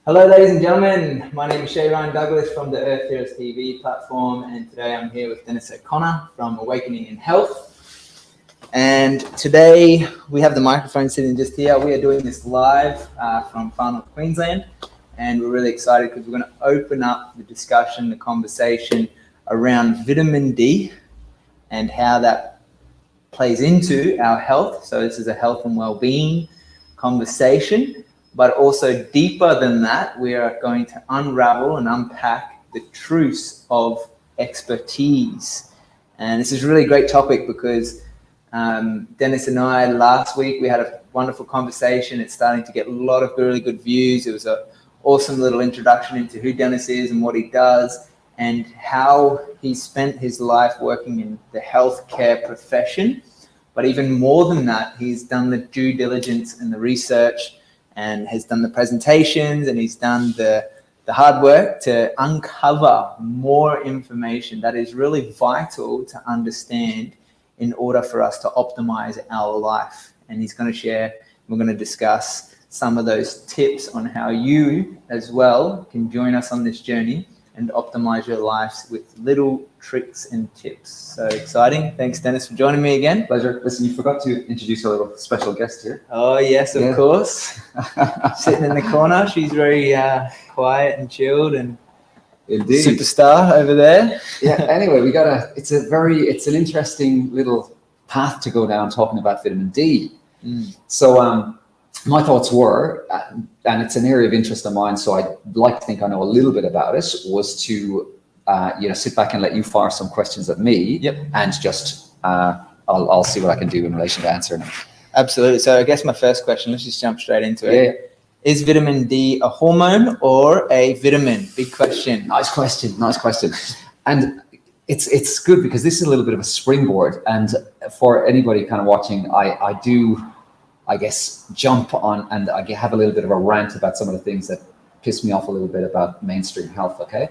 Hello, ladies and gentlemen. My name is Shay Douglas from the EHTV platform, and today I'm here with Dennis O'Connor from Awakening in Health. And today we have the microphone sitting just here. We are doing this live from Far North Queensland, and we're really excited because we're going to open up the discussion, the conversation around vitamin D and how that plays into our health. So this is a health and well-being conversation. But also deeper than that, we are going to unravel and unpack the truths of expertise. And this is a really great topic because Dennis and I, last week, we had a wonderful conversation. It's starting to get a lot of really good views. It was an awesome little introduction into who Dennis is and what he does and how he spent his life working in the healthcare profession. But even more than that, he's done the due diligence and the research and has done the presentations, and he's done the hard work to uncover more information that is really vital to understand in order for us to optimize our life. And he's going to share, we're going to discuss some of those tips on how you as well can join us on this journey and optimize your lives with little tricks and tips. So exciting. Thanks, Dennis, for joining me again. Pleasure. Listen, you forgot to introduce our little special guest here. Oh, yes, of course. Sitting in the corner. She's very quiet and chilled and indeed superstar over there. Yeah, anyway, it's an interesting little path to go down talking about vitamin D. So my thoughts were, and it's an area of interest of mine, so I'd like to think I know a little bit about it, was to sit back and let you fire some questions at me. Yep. And just I'll see what I can do in relation to answering them. Absolutely. So I guess my first question, let's just jump straight into it. Yeah. Is vitamin D a hormone or a vitamin? Big question. Nice question. And it's good because this is a little bit of a springboard. And for anybody kind of watching, I do, I guess, jump on and I have a little bit of a rant about some of the things that piss me off a little bit about mainstream health, okay?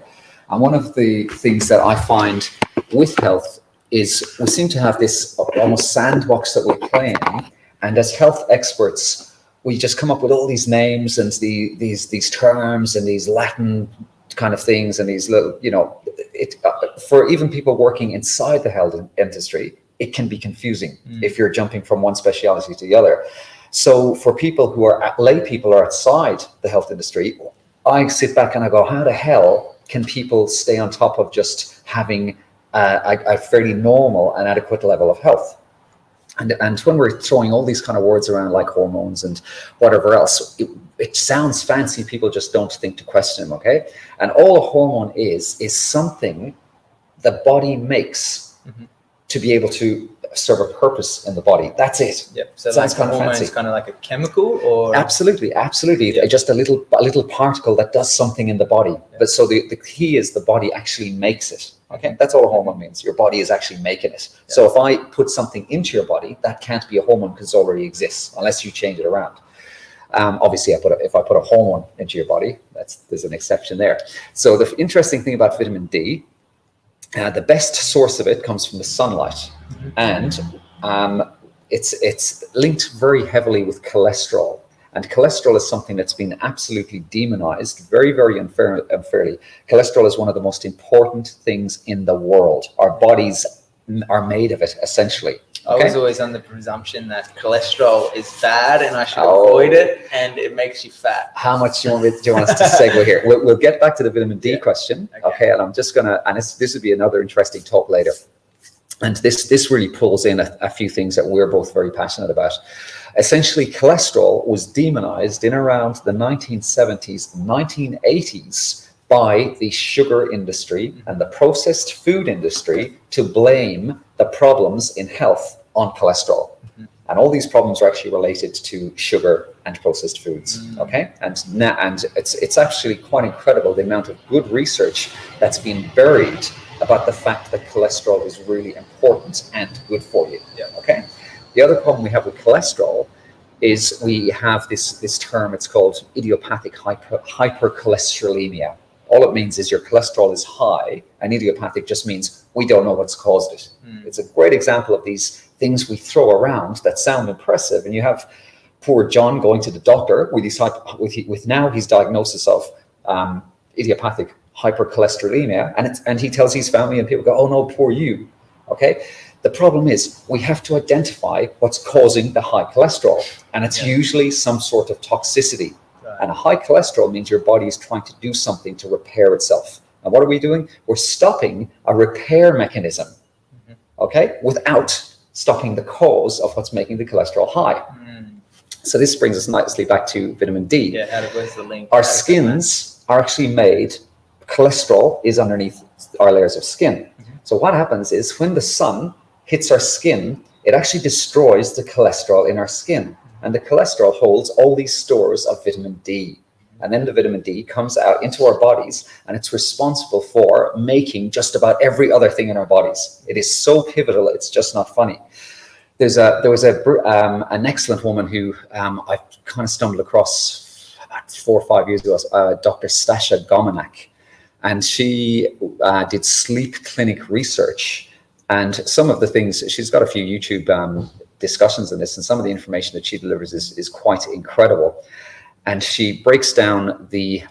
And one of the things that I find with health is we seem to have this almost sandbox that we're playing, and as health experts, we just come up with all these names and these terms and these Latin kind of things and these little, for even people working inside the health industry, it can be confusing if you're jumping from one specialty to the other. So for people who are lay people or outside the health industry, I sit back and I go, how the hell can people stay on top of just having a fairly normal and adequate level of health? And when we're throwing all these kind of words around like hormones and whatever else, it sounds fancy. People just don't think to question them, okay? And all a hormone is something the body makes to be able to serve a purpose in the body. That's it. Yep. So sounds like kind of hormone fancy. is kind of like a chemical, or Absolutely. Yep. Just a little particle that does something in the body. Yep. But so the key is the body actually makes it. Okay, that's all a hormone means. Your body is actually making it. Yep. So if I put something into your body, that can't be a hormone because it already exists unless you change it around. Obviously, if I put a hormone into your body, there's an exception there. So the interesting thing about vitamin D, the best source of it comes from the sunlight, and it's linked very heavily with cholesterol. And cholesterol is something that's been absolutely demonized very, very unfairly. Cholesterol is one of the most important things in the world. Our bodies are made of it, essentially. Okay? I was always on the presumption that cholesterol is bad and I should avoid it, and it makes you fat. How much do you want us to segue here? We'll get back to the vitamin D question. Okay, and I'm just going to, and this would be another interesting talk later. And this really pulls in a few things that we're both very passionate about. Essentially, cholesterol was demonized in around the 1970s, 1980s by the sugar industry and the processed food industry to blame the problems in health on cholesterol. And all these problems are actually related to sugar and processed foods. Okay, and it's actually quite incredible the amount of good research that's been buried about the fact that cholesterol is really important and good for you. Okay. The other problem we have with cholesterol is we have this term. It's called idiopathic hypercholesterolemia. All it means is your cholesterol is high, and idiopathic just means we don't know what's caused it. It's a great example of these things we throw around that sound impressive, and you have poor John going to the doctor with now his diagnosis of idiopathic hypercholesterolemia, and he tells his family, and people go, oh no, poor you. Okay, the problem is we have to identify what's causing the high cholesterol, and it's usually some sort of toxicity. Right. And a high cholesterol means your body is trying to do something to repair itself. And what are we doing? We're stopping a repair mechanism, okay, without stopping the cause of what's making the cholesterol high. So this brings us nicely back to vitamin D. Yeah, where's the link? Our skins are actually made, cholesterol is underneath our layers of skin. So what happens is when the sun hits our skin, it actually destroys the cholesterol in our skin. And the cholesterol holds all these stores of vitamin D. And then the vitamin D comes out into our bodies, and it's responsible for making just about every other thing in our bodies. It is so pivotal, it's just not funny. There was an excellent woman who I kind of stumbled across about 4 or 5 years ago, Dr. Stasha Gomanak. And she did sleep clinic research. And some of the things, she's got a few YouTube discussions on this, and some of the information that she delivers is quite incredible. And she breaks down the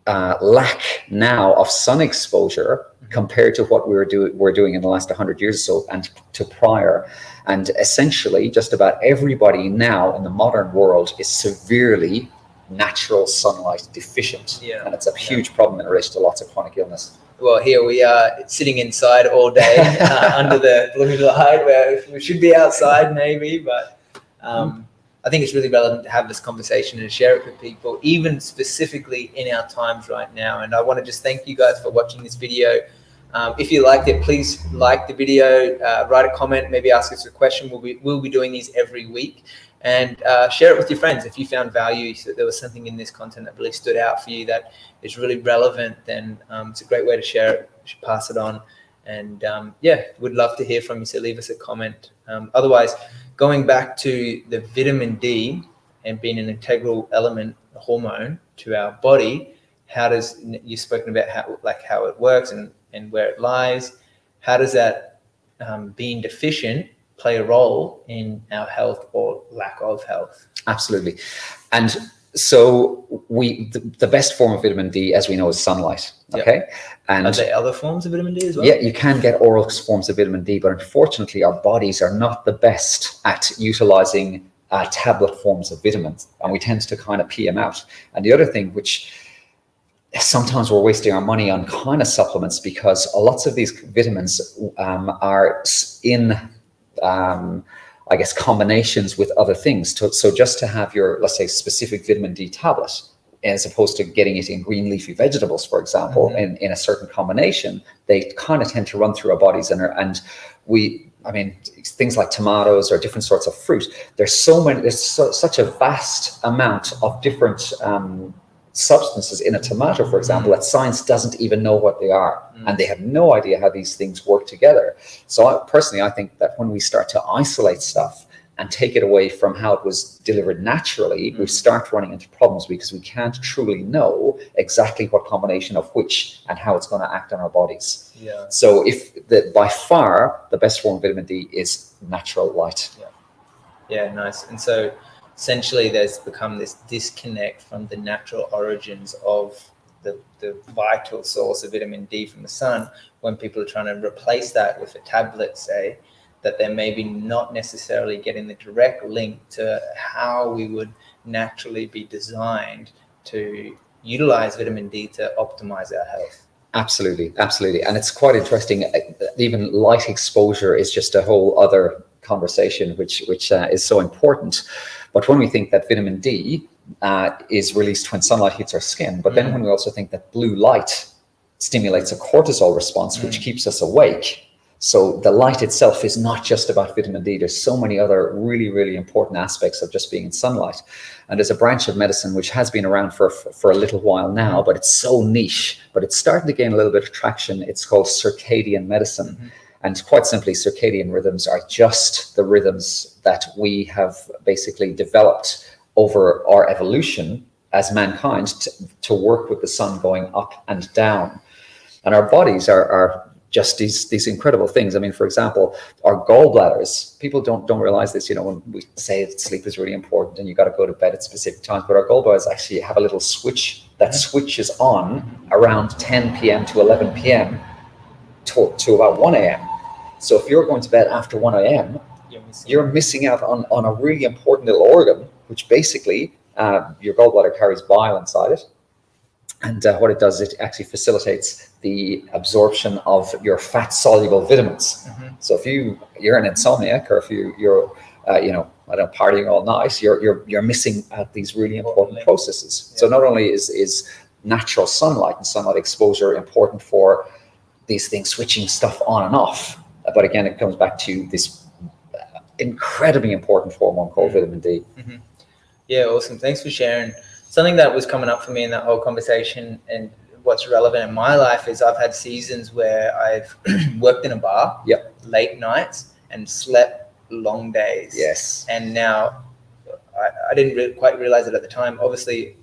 lack now of sun exposure compared to what we're doing in the last 100 years or so and to prior. And essentially, just about everybody now in the modern world is severely natural sunlight deficient. Yeah. And it's a huge problem in relation to lots of chronic illness. Well, here we are sitting inside all day under the blue light, where we should be outside maybe, but I think it's really relevant to have this conversation and share it with people, even specifically in our times right now. And I want to just thank you guys for watching this video. If you liked it, please like the video, write a comment, maybe ask us a question. We'll be doing these every week, and share it with your friends. If you found value, so there was something in this content that really stood out for you that is really relevant, then it's a great way to share it. You should pass it on. And would love to hear from you, so leave us a comment. Otherwise, going back to the vitamin D and being an integral element, a hormone to our body, you've spoken about how it works and where it lies. How does that being deficient play a role in our health or lack of health? Absolutely. And so the best form of vitamin D, as we know, is sunlight. Okay. Yep. And are there other forms of vitamin D as well? Yeah, you can get oral forms of vitamin D, but unfortunately our bodies are not the best at utilizing tablet forms of vitamins, and we tend to kind of pee them out. And the other thing, which sometimes we're wasting our money on kind of supplements, because lots of these vitamins are in I guess combinations with other things. So just to have your, let's say, specific vitamin D tablet, as opposed to getting it in green leafy vegetables, for example, in a certain combination, they kind of tend to run through our bodies. And things like tomatoes or different sorts of fruit, there's such a vast amount of different substances in a tomato, for example, that science doesn't even know what they are, and they have no idea how these things work together. So I think that when we start to isolate stuff and take it away from how it was delivered naturally, we start running into problems, because we can't truly know exactly what combination of which and how it's going to act on our bodies. Yeah. So by far the best form of vitamin D is natural light. Yeah, nice. And so essentially there's become this disconnect from the natural origins of the vital source of vitamin D from the sun, when people are trying to replace that with a tablet, say, that they're maybe not necessarily getting the direct link to how we would naturally be designed to utilize vitamin D to optimize our health. Absolutely. And it's quite interesting. Even light exposure is just a whole other conversation, which is so important. But when we think that vitamin D is released when sunlight hits our skin, but then when we also think that blue light stimulates a cortisol response, which keeps us awake. So the light itself is not just about vitamin D. There's so many other really, really important aspects of just being in sunlight. And there's a branch of medicine which has been around for a little while now, but it's so niche, but it's starting to gain a little bit of traction. It's called circadian medicine. And quite simply, circadian rhythms are just the rhythms that we have basically developed over our evolution as mankind to work with the sun going up and down. And our bodies are just these incredible things. I mean, for example, our gallbladders, people don't realize this, you know, when we say that sleep is really important and you got to go to bed at specific times, but our gallbladders actually have a little switch that switches on around 10 p.m. to 11 p.m. to about 1 a.m. So if you're going to bed after 1 a.m., you're missing out on a really important little organ, which basically your gallbladder carries bile inside it. And what it does is it actually facilitates the absorption of your fat-soluble vitamins. So if you're an insomniac, or if you're partying all night, you're missing out these really important processes. So not only is natural sunlight and sunlight exposure important for these things switching stuff on and off, but again, it comes back to this incredibly important hormone called vitamin D. Yeah, awesome. Thanks for sharing. Something that was coming up for me in that whole conversation and what's relevant in my life is I've had seasons where I've worked in a bar late nights and slept long days. Yes. And now I didn't quite realize it at the time. Obviously,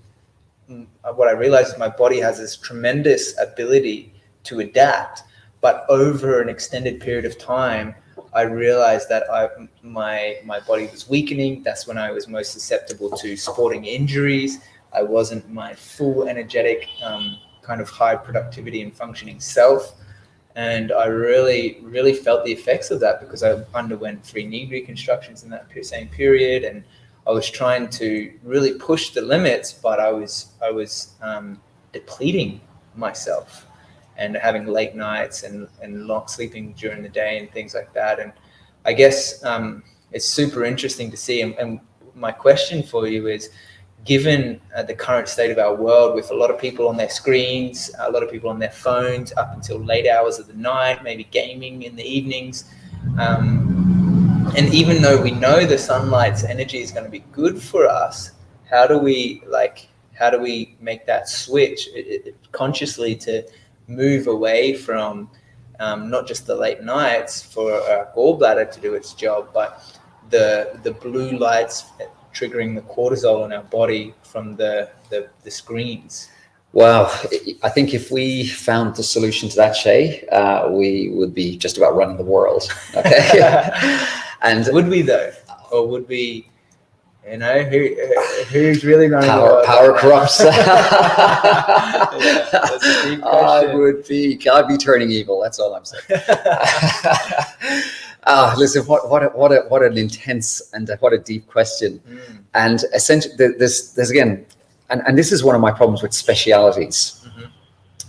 what I realized is my body has this tremendous ability to adapt, but over an extended period of time, I realized that my body was weakening. That's when I was most susceptible to sporting injuries. I wasn't my full energetic kind of high productivity and functioning self. And I really, really felt the effects of that because I underwent 3 knee reconstructions in that same period. And I was trying to really push the limits, but I was depleting myself and having late nights and long sleeping during the day and things like that. And I guess it's super interesting to see. And my question for you is, given the current state of our world with a lot of people on their screens, a lot of people on their phones up until late hours of the night, maybe gaming in the evenings, and even though we know the sunlight's energy is going to be good for us, how do we make that switch consciously to move away from not just the late nights for our gallbladder to do its job, but the blue lights triggering the cortisol in our body from the screens? Wow, I think if we found the solution to that, Shay, we would be just about running the world. Okay, and would we though, or would we? You know, who's really running the world? Power corrupts. Yeah, that's a deep question. I'd be turning evil. That's all I'm saying. Listen, what an intense and what a deep question. And essentially, there's again, and this is one of my problems with specialities.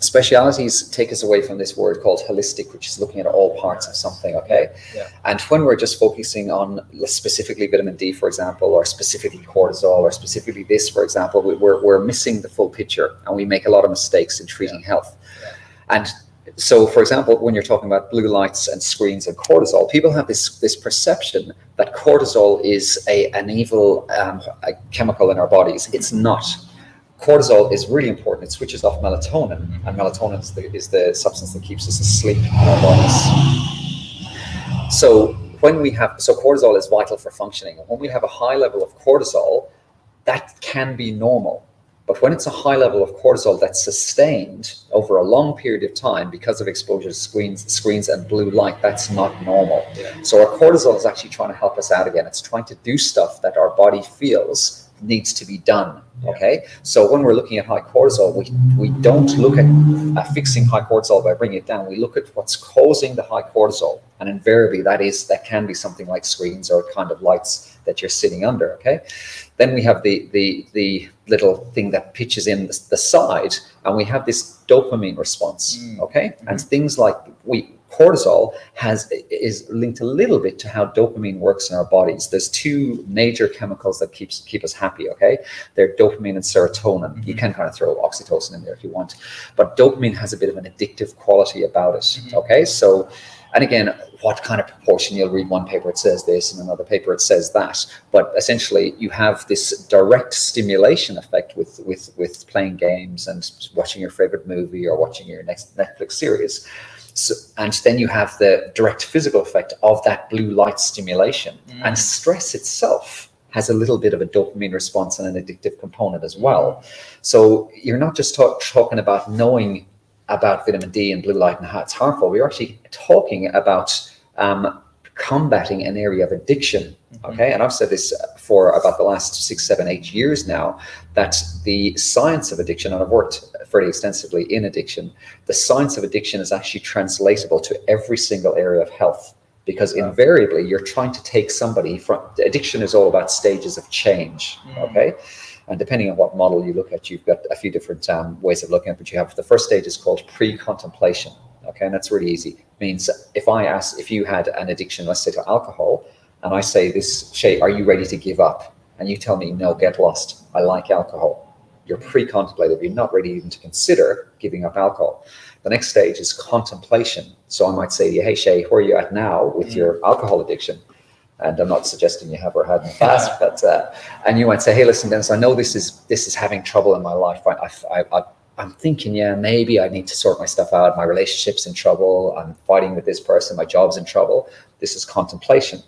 Specialities take us away from this word called holistic, which is looking at all parts of something, okay? Yeah. And when we're just focusing on specifically vitamin D, for example, or specifically cortisol, or specifically this, for example, we're missing the full picture, and we make a lot of mistakes in treating health. And so, for example, when you're talking about blue lights and screens and cortisol, people have this perception that cortisol is an evil a chemical in our bodies. It's not. Cortisol is really important. It switches off melatonin, and melatonin is the substance that keeps us asleep in our bodies. So cortisol is vital for functioning. And when we have a high level of cortisol, that can be normal. But when it's a high level of cortisol that's sustained over a long period of time because of exposure to screens and blue light, that's not normal. So our cortisol is actually trying to help us out again. It's trying to do stuff that our body feels needs to be done. Okay, so when we're looking at high cortisol, we don't look at fixing high cortisol by bringing it down. We look at what's causing the high cortisol, and invariably that can be something like screens or kind of lights that you're sitting under. Okay, then we have the little thing that pitches in the side, and we have this dopamine response. Okay, and things like cortisol is linked a little bit to how dopamine works in our bodies. There's 2 major chemicals that keep us happy, okay? They're dopamine and serotonin. You can kind of throw oxytocin in there if you want. But dopamine has a bit of an addictive quality about it, okay? So, and again, what kind of proportion? You'll read one paper, it says this, and another paper, it says that. But essentially, you have this direct stimulation effect with playing games and watching your favorite movie or watching your next Netflix series. So, and then you have the direct physical effect of that blue light stimulation. And stress itself has a little bit of a dopamine response and an addictive component as well. So you're not just talking about knowing about vitamin D and blue light and how it's harmful. We're actually talking about combating an area of addiction. Okay, and I've said this for about the last 6, 7, 8 years now, that the science of addiction, and I've worked fairly extensively in addiction, the science of addiction is actually translatable to every single area of health, because invariably you're trying to take somebody from, addiction is all about stages of change. Okay, and depending on what model you look at, you've got a few different ways of looking at it, but you have the first stage is called pre-contemplation. Okay, and that's really easy. It means if you had an addiction, let's say to alcohol, and I say this, Shay, are you ready to give up? And you tell me, no, get lost. I like alcohol. You're pre-contemplative. You're not ready even to consider giving up alcohol. The next stage is contemplation. So I might say to you, hey, Shay, where are you at now with your alcohol addiction? And I'm not suggesting you have or had in the past, but and you might say, hey, listen, Dennis, I know this is having trouble in my life. I'm thinking, yeah, maybe I need to sort my stuff out. My relationship's in trouble. I'm fighting with this person. My job's in trouble. This is contemplation.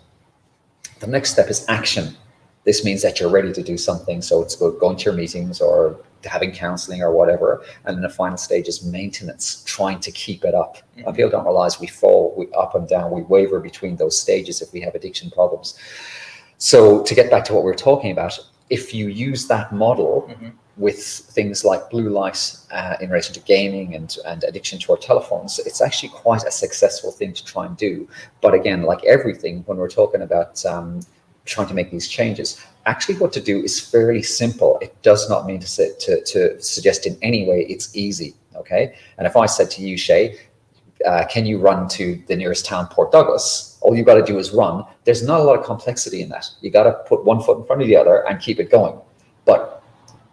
The next step is action. This means that you're ready to do something. So it's going to your meetings or having counseling or whatever. And then the final stage is maintenance, trying to keep it up. And people don't realize we fall up and down. We waver between those stages if we have addiction problems. So to get back to what we're talking about, if you use that model with things like blue light in relation to gaming and addiction to our telephones, it's actually quite a successful thing to try and do. But again, like everything, when we're talking about trying to make these changes, actually what to do is fairly simple. It does not mean to suggest in any way it's easy, okay? And if I said to you, Shay, can you run to the nearest town, Port Douglas? All you got to do is run. There's not a lot of complexity in that. You got to put one foot in front of the other and keep it going. But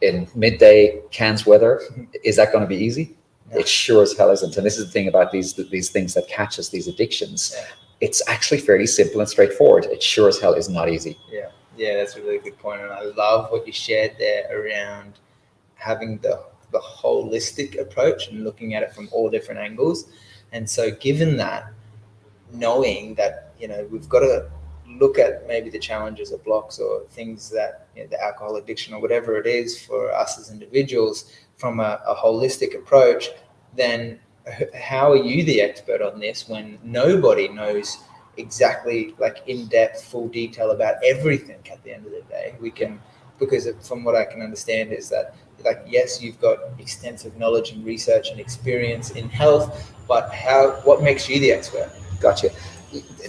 in midday Cairns weather, is that going to be easy? No. It sure as hell isn't. And this is the thing about these things that catch us, these addictions. Yeah. It's actually fairly simple and straightforward. It sure as hell is not easy. Yeah, that's a really good point. And I love what you shared there around having the holistic approach and looking at it from all different angles. And so given that, knowing that, we've got to look at maybe the challenges or blocks or things that, the alcohol addiction or whatever it is for us as individuals from a holistic approach, then how are you the expert on this when nobody knows exactly, like, in-depth, full detail about everything at the end of the day? Because from what I can understand is that, like, yes, you've got extensive knowledge and research and experience in health, but what makes you the expert? Gotcha.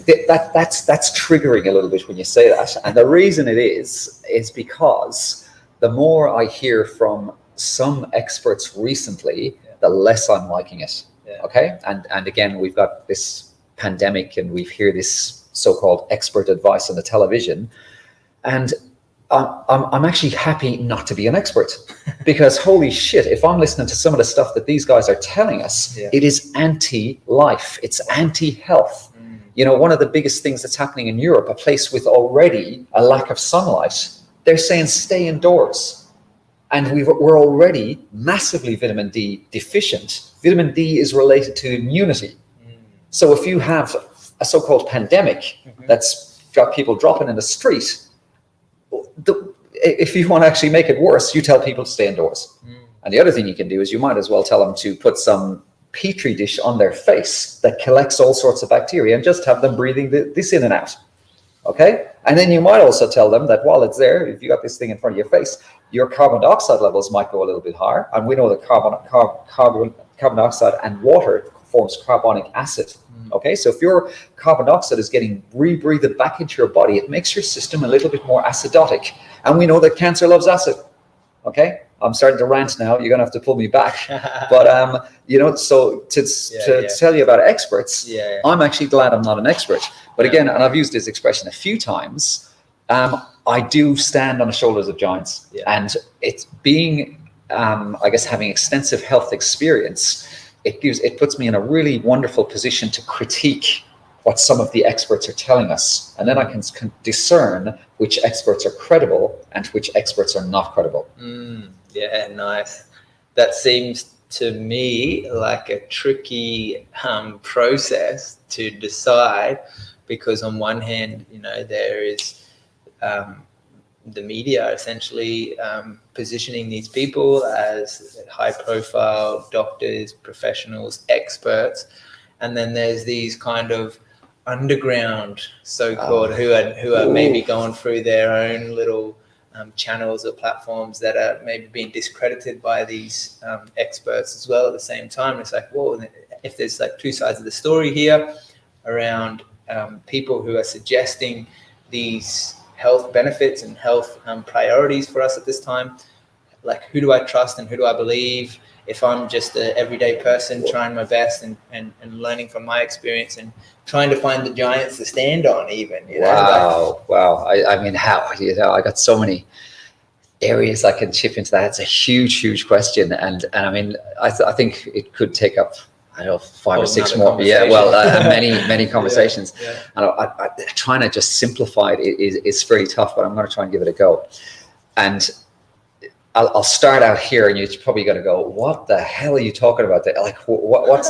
That's triggering a little bit when you say that. And the reason it is because the more I hear from some experts recently, the less I'm liking it. Okay. And again, we've got this pandemic and we hear this so-called expert advice on the television. And I'm actually happy not to be an expert, because holy shit, if I'm listening to some of the stuff that these guys are telling us, it is anti-life. It's anti-health. One of the biggest things that's happening in Europe, a place with already a lack of sunlight, they're saying stay indoors. And we're already massively vitamin D deficient. Vitamin D is related to immunity. So if you have a so-called pandemic that's got people dropping in the street, if you want to actually make it worse, you tell people to stay indoors. And the other thing you can do is you might as well tell them to put some petri dish on their face that collects all sorts of bacteria and just have them breathing this in and out. Okay? And then you might also tell them that while it's there, if you got this thing in front of your face, your carbon dioxide levels might go a little bit higher. And we know that carbon dioxide and water forms carbonic acid. Okay, so if your carbon dioxide is getting rebreathed back into your body, it makes your system a little bit more acidotic. And we know that cancer loves acid. Okay, I'm starting to rant now. You're going to have to pull me back. But, so to tell you about experts, I'm actually glad I'm not an expert. But again, and I've used this expression a few times, I do stand on the shoulders of giants. And it's being, having extensive health experience, it puts me in a really wonderful position to critique what some of the experts are telling us. And then I can discern which experts are credible and which experts are not credible. Yeah, nice. That seems to me like a tricky process to decide, because on one hand, there is the media are essentially positioning these people as high-profile doctors, professionals, experts, and then there's these kind of underground, so-called, who are maybe going through their own little channels or platforms that are maybe being discredited by these experts as well at the same time. It's like, well, if there's like two sides of the story here around people who are suggesting these health benefits and health priorities for us at this time, like, who do I trust and who do I believe? If I'm just an everyday person trying my best and learning from my experience and trying to find the giants to stand on, even, you know? Wow. I mean, how, you know, I got so many areas I can chip into that. It's a huge question. And I mean, I think it could take up, I don't know, 5 or 6 more. Yeah, well, many conversations. Yeah. And I trying to just simplify it is very tough, but I'm going to try and give it a go. And I'll start out here, and you're probably going to go, "What the hell are you talking about? Like,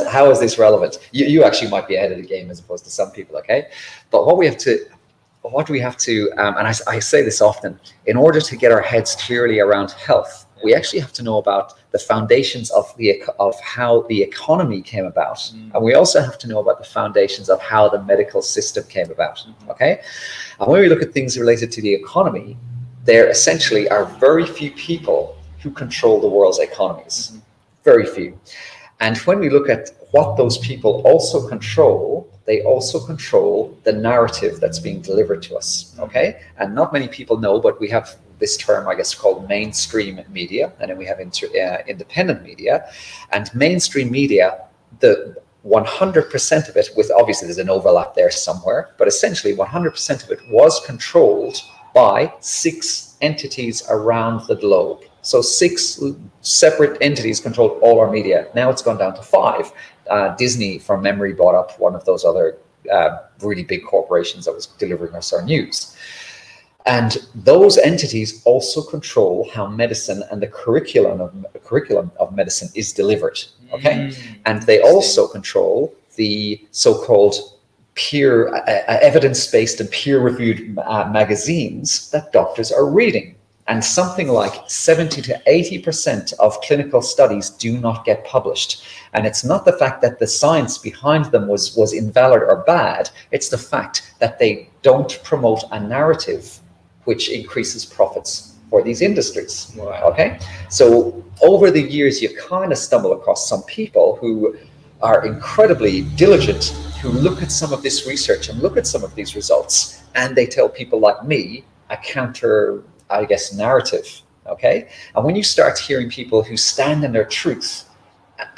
how is this relevant?" You actually might be ahead of the game as opposed to some people, okay? But what do we have to, and I say this often, in order to get our heads clearly around health, we actually have to know about the foundations of how the economy came about, and we also have to know about the foundations of how the medical system came about. Okay, and when we look at things related to the economy, there essentially are very few people who control the world's economies, very few. And when we look at what those people also control, they also control the narrative that's being delivered to us, okay? And not many people know, but we have this term, I guess, called mainstream media, and then we have independent media. And mainstream media, the 100% of it, with obviously there's an overlap there somewhere, but essentially 100% of it was controlled by 6 entities around the globe. So 6 separate entities controlled all our media. Now it's gone down to 5. Disney, from memory, bought up one of those other really big corporations that was delivering us our news. And those entities also control how medicine and the curriculum of medicine is delivered. Okay, and they also control the so-called peer evidence-based and peer-reviewed magazines that doctors are reading. And something like 70 to 80% of clinical studies do not get published. And it's not the fact that the science behind them was invalid or bad. It's the fact that they don't promote a narrative which increases profits for these industries. Wow. Okay, so over the years, you kind of stumble across some people who are incredibly diligent, who look at some of this research and look at some of these results, and they tell people like me a counter, I guess, narrative, okay? And when you start hearing people who stand in their truth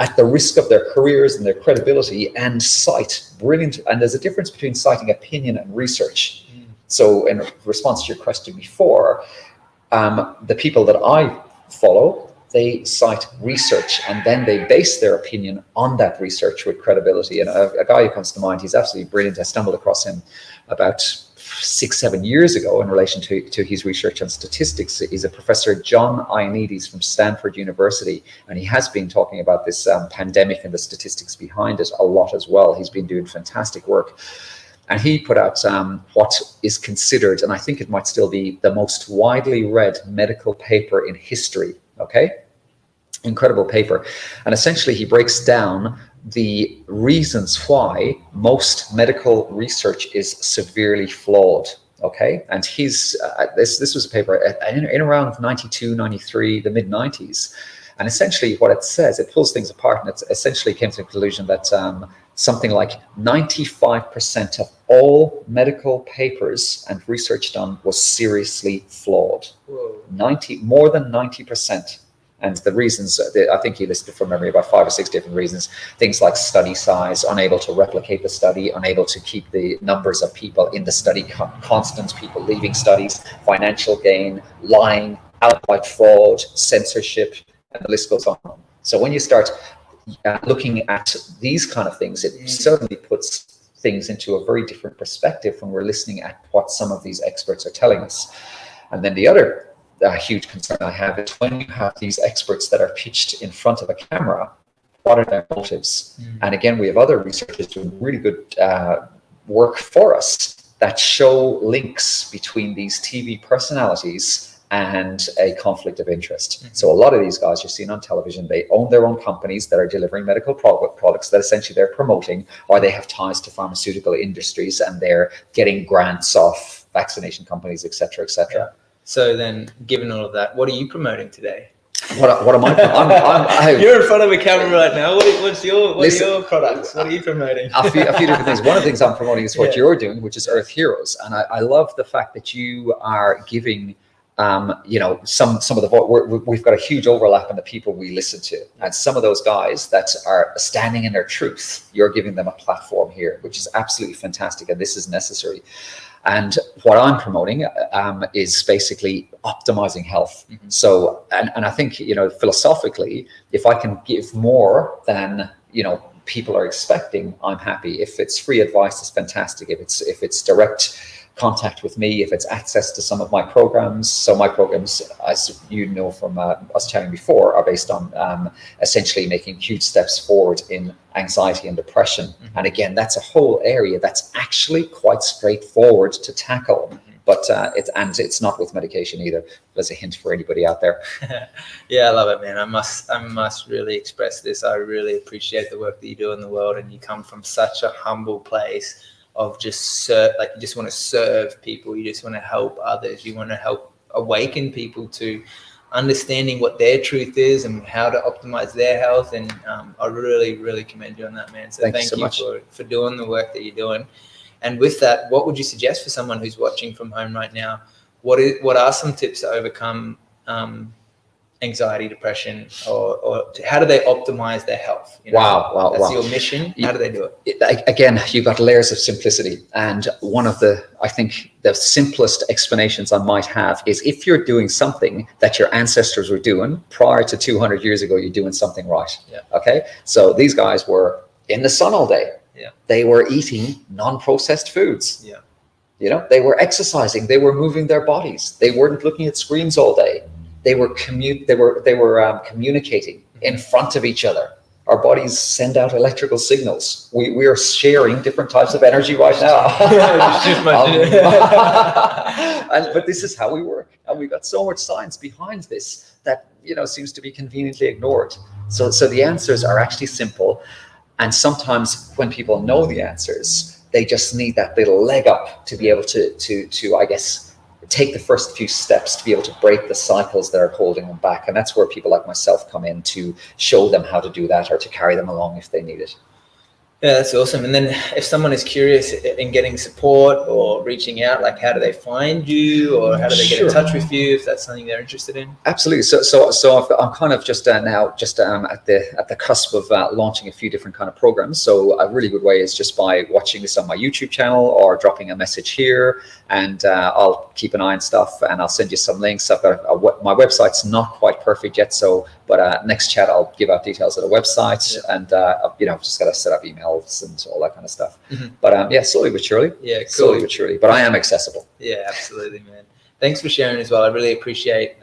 at the risk of their careers and their credibility and cite brilliant, and there's a difference between citing opinion and research. So in response to your question before, the people that I follow, they cite research and then they base their opinion on that research with credibility. And a guy who comes to mind, he's absolutely brilliant. I stumbled across him about 6-7 years ago in relation to his research on statistics. He's a Professor John Ioannidis from Stanford University, and he has been talking about this pandemic and the statistics behind it a lot as well. He's been doing fantastic work. And he put out what is considered, and I think it might still be, the most widely read medical paper in history, okay? Incredible paper. And essentially he breaks down the reasons why most medical research is severely flawed, okay? And his this was a paper in around 92, 93, the mid-90s. And essentially what it says, it pulls things apart, and it essentially came to the conclusion that something like 95% of all medical papers and research done was seriously flawed. Whoa. More than 90%. And the reasons, I think he listed from memory about 5 or 6 different reasons. Things like study size, unable to replicate the study, unable to keep the numbers of people in the study constant, people leaving studies, financial gain, lying, outright fraud, censorship, and the list goes on. So when you start looking at these kind of things, it certainly puts things into a very different perspective when we're listening at what some of these experts are telling us. And then the other huge concern I have is when you have these experts that are pitched in front of a camera, what are their motives? And again, we have other researchers doing really good work for us that show links between these TV personalities and a conflict of interest. So a lot of these guys you're seeing on television, they own their own companies that are delivering medical products that essentially they're promoting, or they have ties to pharmaceutical industries and they're getting grants off vaccination companies, etc., etc. Yeah. So then, given all of that, what are you promoting today? What am I? You're in front of a camera right now. What are your products? What are you promoting? a few different things. One of the things I'm promoting is what you're doing, which is Earth Heroes, and I love the fact that you are giving. Some of the we've got a huge overlap in the people we listen to, and some of those guys that are standing in their truth, you're giving them a platform here, which is absolutely fantastic, and this is necessary. And what I'm promoting is basically optimizing health. So, and I think, philosophically, if I can give more than, people are expecting, I'm happy. If it's free advice, it's fantastic. If it's direct contact with me, if it's access to some of my programs. So my programs, as you know from us chatting before, are based on essentially making huge steps forward in anxiety and depression. And again, that's a whole area that's actually quite straightforward to tackle. But it's not with medication either. There's a hint for anybody out there. Yeah, I love it, man. I must really express this. I really appreciate the work that you do in the world, and you come from such a humble place of you just want to serve people. You just want to help others. You want to help awaken people to understanding what their truth is and how to optimize their health. And I really, really commend you on that, man. So thank you so much for doing the work that you're doing. And with that, what would you suggest for someone who's watching from home right now? What are some tips to overcome anxiety, depression, or how do they optimize their health? Wow. That's your mission. How do they do it? Again, you've got layers of simplicity. And one of the simplest explanations I might have is if you're doing something that your ancestors were doing prior to 200 years ago, you're doing something right. Yeah. Okay. So these guys were in the sun all day. Yeah. They were eating non-processed foods. Yeah. They were exercising. They were moving their bodies. They weren't looking at screens all day. They were communicating in front of each other. Our bodies send out electrical signals. We are sharing different types of energy right now. But this is how we work, and we've got so much science behind this that seems to be conveniently ignored. So the answers are actually simple, and sometimes when people know the answers, they just need that little leg up to be able to I guess, take the first few steps to be able to break the cycles that are holding them back. And that's where people like myself come in to show them how to do that, or to carry them along if they need it. Yeah, that's awesome. And then if someone is curious in getting support or reaching out, how do they find you, or how do they get in touch with you if that's something they're interested in? Absolutely. So I'm kind of just now at the cusp of launching a few different kind of programs. So a really good way is just by watching this on my YouTube channel or dropping a message here, and I'll keep an eye on stuff and I'll send you some links. I've got my website's not quite perfect yet, but next chat I'll give out details of the website, and I've just got to set up emails and all that kind of stuff. But slowly but surely. Yeah, cool. Slowly but surely. But I am accessible. Yeah, absolutely, man. Thanks for sharing as well. I really appreciate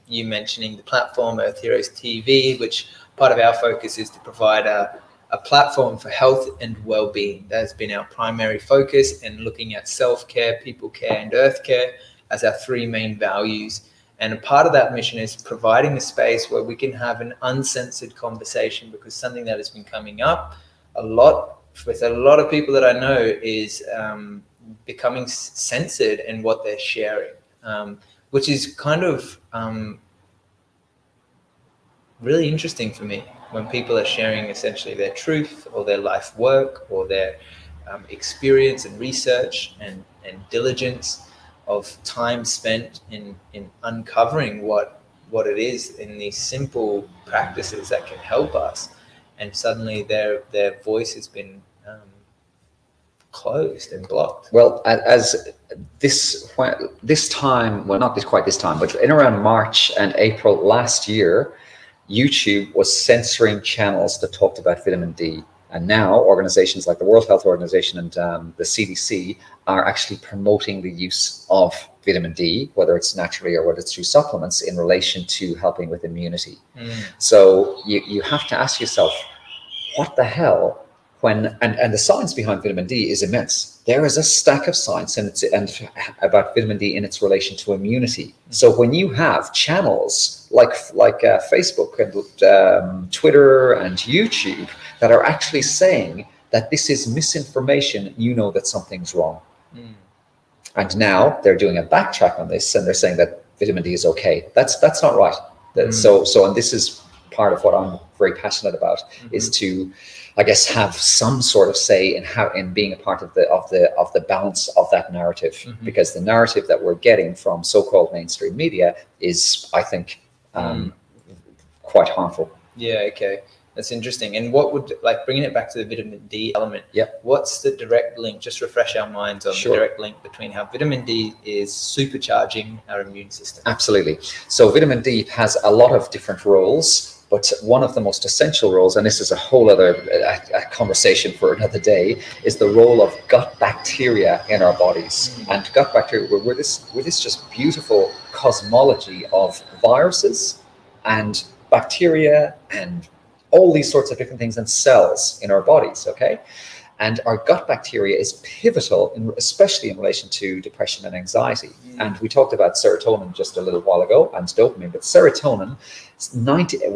you mentioning the platform Earth Heroes TV, which part of our focus is to provide a platform for health and well-being. That has been our primary focus, and looking at self-care, people care, and earth care as our three main values. And a part of that mission is providing a space where we can have an uncensored conversation, because something that has been coming up a lot with a lot of people that I know is becoming censored in what they're sharing, which is kind of really interesting for me, when people are sharing essentially their truth or their life work or their experience and research and diligence of time spent in uncovering what it is in these simple practices that can help us, and suddenly their voice has been closed and blocked. Well, as this time, well, not quite this time, but in around March and April last year, YouTube was censoring channels that talked about vitamin D. And now organizations like the World Health Organization and the CDC are actually promoting the use of vitamin D, whether it's naturally or whether it's through supplements, in relation to helping with immunity. So you have to ask yourself, what the hell and the science behind vitamin D is immense. There is a stack of science and about vitamin D in its relation to immunity. So when you have channels like Facebook and Twitter and YouTube that are actually saying that this is misinformation, you know that something's wrong. And now they're doing a backtrack on this, and they're saying that vitamin D is okay. That's not right. So and this is part of what I'm very passionate about, is to, I guess, have some sort of say in being a part of the balance of that narrative, because the narrative that we're getting from so-called mainstream media is, I think, quite harmful. Yeah. Okay. That's interesting. And what would, like, bringing it back to the vitamin D element? Yeah. What's the direct link? Just refresh our minds on the direct link between how vitamin D is supercharging our immune system. Absolutely. So vitamin D has a lot of different roles, but one of the most essential roles, and this is a whole other conversation for another day, is the role of gut bacteria in our bodies. And gut bacteria, we're this just beautiful cosmology of viruses and bacteria and all these sorts of different things and cells in our bodies, okay? And our gut bacteria is pivotal, especially in relation to depression and anxiety. And we talked about serotonin just a little while ago, and dopamine, but serotonin,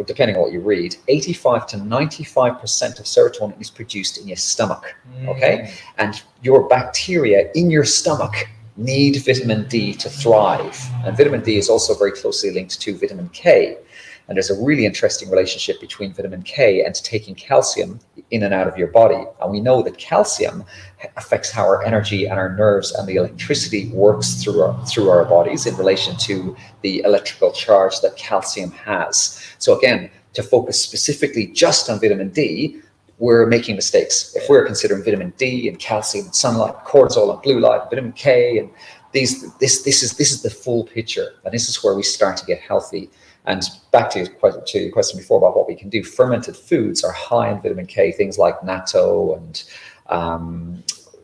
depending on what you read, 85 to 95% of serotonin is produced in your stomach, okay? And your bacteria in your stomach need vitamin D to thrive. And vitamin D is also very closely linked to vitamin K. And there's a really interesting relationship between vitamin K and taking calcium in and out of your body. And we know that calcium affects how our energy and our nerves and the electricity works through our bodies in relation to the electrical charge that calcium has. So again, to focus specifically just on vitamin D, we're making mistakes. If we're considering vitamin D and calcium and sunlight, cortisol and blue light, vitamin K, and this is the full picture. And this is where we start to get healthy. And back to your question before about what we can do, fermented foods are high in vitamin K, things like natto and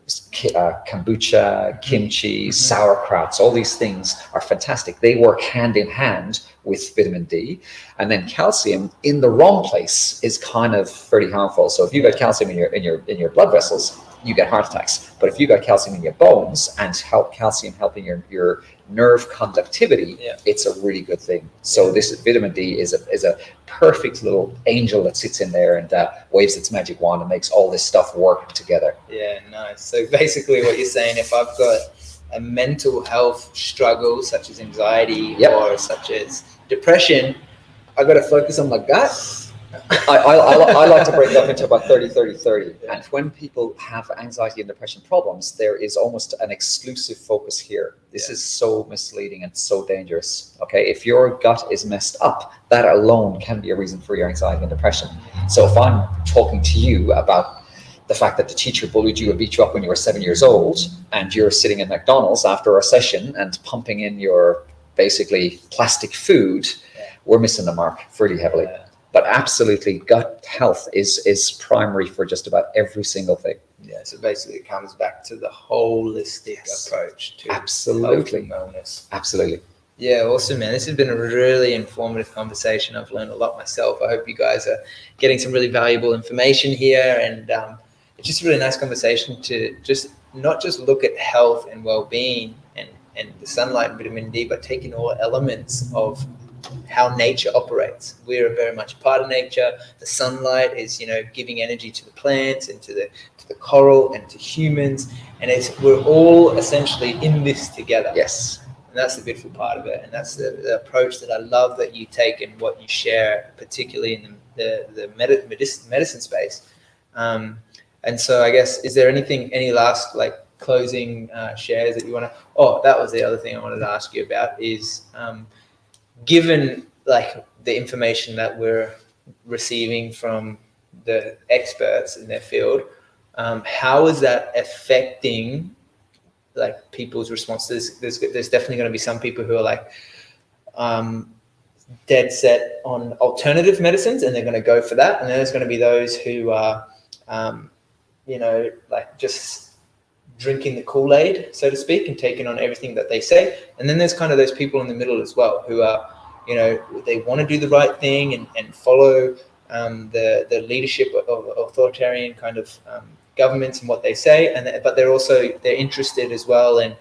kombucha, kimchi, sauerkrauts, all these things are fantastic. They work hand in hand with vitamin D. And then calcium in the wrong place is kind of pretty harmful. So if you've got calcium in your blood vessels, you get heart attacks. But if you've got calcium in your bones and calcium helping your nerve conductivity, it's a really good thing. So this vitamin D is a perfect little angel that sits in there and waves its magic wand and makes all this stuff work together. Yeah, nice. So basically what you're saying, if I've got a mental health struggle such as anxiety or such as depression, I've got to focus on my gut. I like to break it up into about 30-30-30. And when people have anxiety and depression problems, there is almost an exclusive focus here. This is so misleading and so dangerous. Okay, if your gut is messed up, that alone can be a reason for your anxiety and depression. So if I'm talking to you about the fact that the teacher bullied you and beat you up when you were 7 years old, and you're sitting in McDonald's after a session and pumping in your basically plastic food, we're missing the mark pretty heavily. But absolutely, gut health is primary for just about every single thing. Yeah, so basically it comes back to the holistic approach to absolutely health and wellness. Absolutely. Yeah, awesome, man. This has been a really informative conversation. I've learned a lot myself. I hope you guys are getting some really valuable information here. And it's just a really nice conversation to not just look at health and well-being and the sunlight and vitamin D, but taking all elements of how nature operates. We're very much a part of nature. The sunlight is, giving energy to the plants and to the coral and to humans, and we're all essentially in this together. Yes, and that's the beautiful part of it, and that's the approach that I love that you take and what you share, particularly in the medicine space. And so, I guess, is there any last closing shares that you want to? Oh, that was the other thing I wanted to ask you about is. Given the information that we're receiving from the experts in their field, how is that affecting people's responses? There's definitely going to be some people who are dead set on alternative medicines and they're going to go for that, and then there's going to be those who are just drinking the Kool-Aid, so to speak, and taking on everything that they say. And then there's kind of those people in the middle as well who are, they want to do the right thing and follow the leadership of authoritarian kind of governments and what they say, but they're interested as well in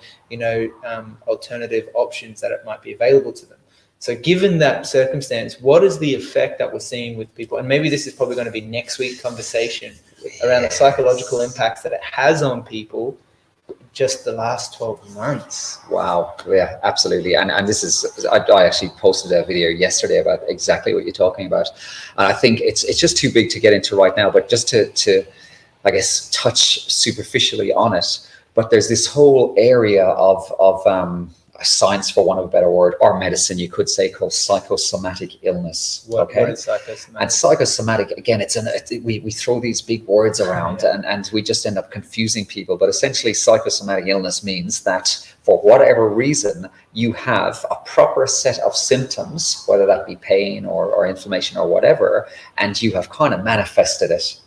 alternative options that it might be available to them. So given that circumstance, what is the effect that we're seeing with people? And maybe this is probably going to be next week's conversation around the psychological impacts that it has on people just the last 12 months. Wow. Yeah, absolutely. And this is, I actually posted a video yesterday about exactly what you're talking about. And I think it's just too big to get into right now, but just to I guess, touch superficially on it. But there's this whole area of science, for want of a better word, or medicine, you could say, called psychosomatic illness. What is psychosomatic? And psychosomatic, again, we throw these big words around, and we just end up confusing people. But essentially, psychosomatic illness means that for whatever reason, you have a proper set of symptoms, whether that be pain or inflammation or whatever, and you have kind of manifested it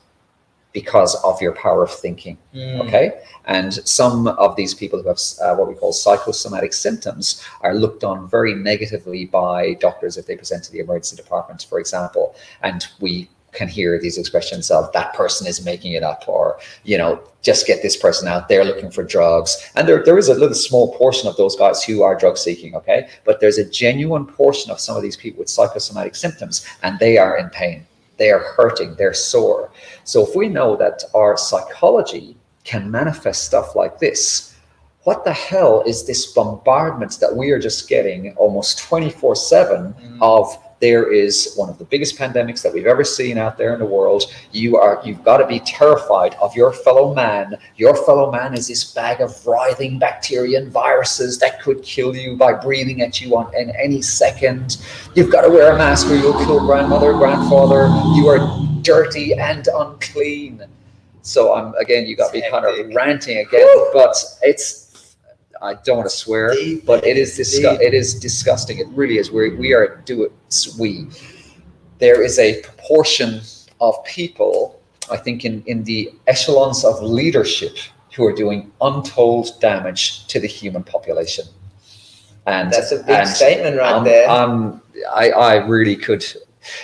because of your power of thinking, okay? And some of these people who have what we call psychosomatic symptoms are looked on very negatively by doctors if they present to the emergency department, for example. And we can hear these expressions of that person is making it up, or, just get this person out there looking for drugs. And there is a little small portion of those guys who are drug seeking, okay? But there's a genuine portion of some of these people with psychosomatic symptoms, and they are in pain. They are hurting, they're sore. So if we know that our psychology can manifest stuff like this, what the hell is this bombardment that we are just getting almost 24/7 of? There is one of the biggest pandemics that we've ever seen out there in the world. You've got to be terrified of your fellow man. Your fellow man is this bag of writhing bacteria and viruses that could kill you by breathing at you in any second. You've got to wear a mask or you'll kill grandmother, grandfather. You are dirty and unclean. So again, you got me kind of ranting again, but I don't want to swear, but it is disgusting. It really is. There is a proportion of people, I think, in the echelons of leadership who are doing untold damage to the human population. And that's a big statement right there. I really could,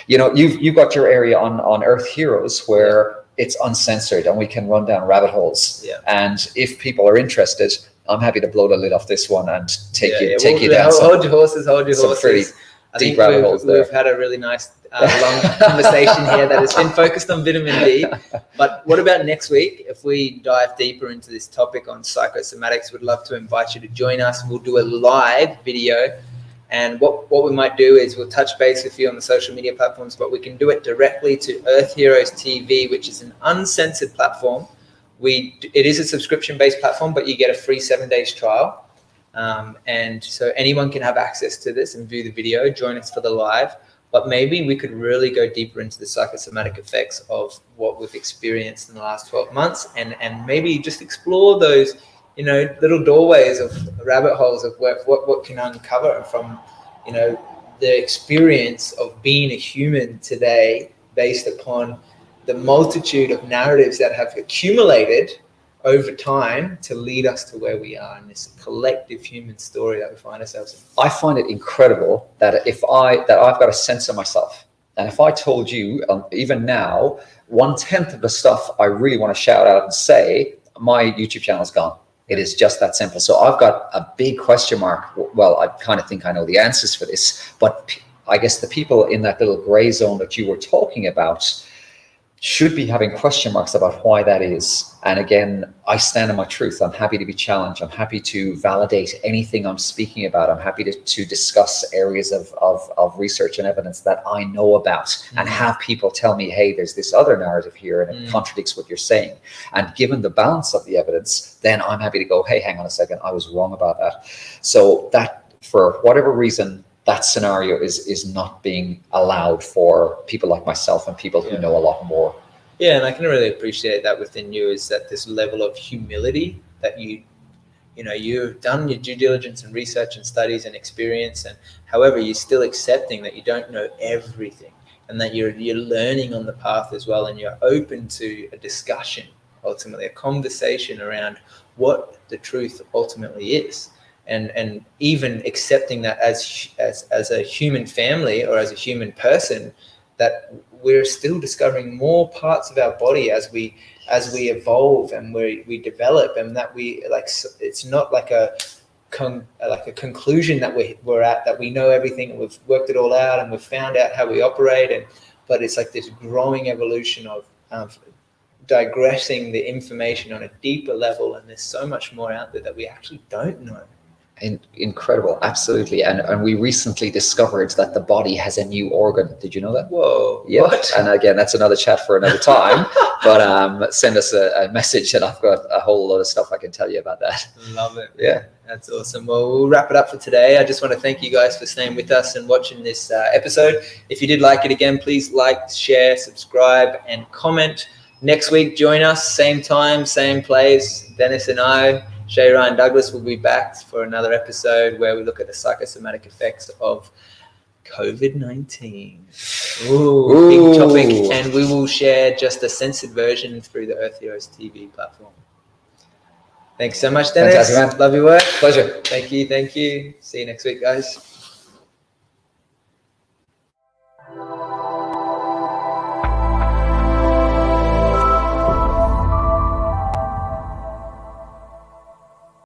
you've got your area on Earth Heroes where it's uncensored and we can run down rabbit holes. Yeah. And if people are interested, I'm happy to blow the lid off this one and take you down. Hold your horses. Some pretty deep rabbit holes there. We've had a really nice long conversation here that has been focused on vitamin D. But what about next week? If we dive deeper into this topic on psychosomatics, we'd love to invite you to join us. We'll do a live video. And what we might do is we'll touch base with you on the social media platforms, but we can do it directly to Earth Heroes TV, which is an uncensored platform. It is a subscription-based platform, but you get a free 7 days trial. And so anyone can have access to this and view the video, join us for the live. But maybe we could really go deeper into the psychosomatic effects of what we've experienced in the last 12 months and maybe just explore those, little doorways of rabbit holes of what can uncover from, the experience of being a human today based upon the multitude of narratives that have accumulated over time to lead us to where we are in this collective human story that we find ourselves in. I find it incredible that I've got a sense of myself. And if I told you, even now, 1/10 of the stuff I really want to shout out and say, my YouTube channel is gone. It is just that simple. So I've got a big question mark. Well, I kind of think I know the answers for this, but I guess the people in that little gray zone that you were talking about should be having question marks about why that is. And again, I stand on my truth. I'm happy to be challenged. I'm happy to validate anything I'm speaking about. I'm happy to discuss areas of research and evidence that I know about and have people tell me, hey, there's this other narrative here and it contradicts what you're saying. And given the balance of the evidence, then I'm happy to go, hey, hang on a second, I was wrong about that. So that, for whatever reason, that scenario is not being allowed for people like myself and people who know a lot more. Yeah, and I can really appreciate that within you, is that this level of humility that you've done your due diligence and research and studies and experience, and however you're still accepting that you don't know everything and that you're learning on the path as well, and you're open to a discussion, ultimately a conversation around what the truth ultimately is. And even accepting that as a human family or as a human person, that we're still discovering more parts of our body as we evolve and we develop, and that we like, it's not like a conclusion that we're at, that we know everything and we've worked it all out and we've found out how we operate, but it's like this growing evolution of digressing the information on a deeper level, and there's so much more out there that we actually don't know. Incredible, absolutely. And we recently discovered that the body has a new organ. Did you know that? Whoa. Yeah. What? And again, that's another chat for another time. But send us a message and I've got a whole lot of stuff I can tell you about that. Love it. Yeah. That's awesome. Well, we'll wrap it up for today. I just want to thank you guys for staying with us and watching this episode. If you did like it, again, please like, share, subscribe, and comment. Next week, join us, same time, same place. Dennis and I, Shay, Ryan, Douglas, will be back for another episode where we look at the psychosomatic effects of COVID-19. Ooh, big topic. And we will share just a censored version through the Earth Heroes TV platform. Thanks so much, Dennis. Fantastic, man. Love your work. Pleasure. Thank you. See you next week, guys.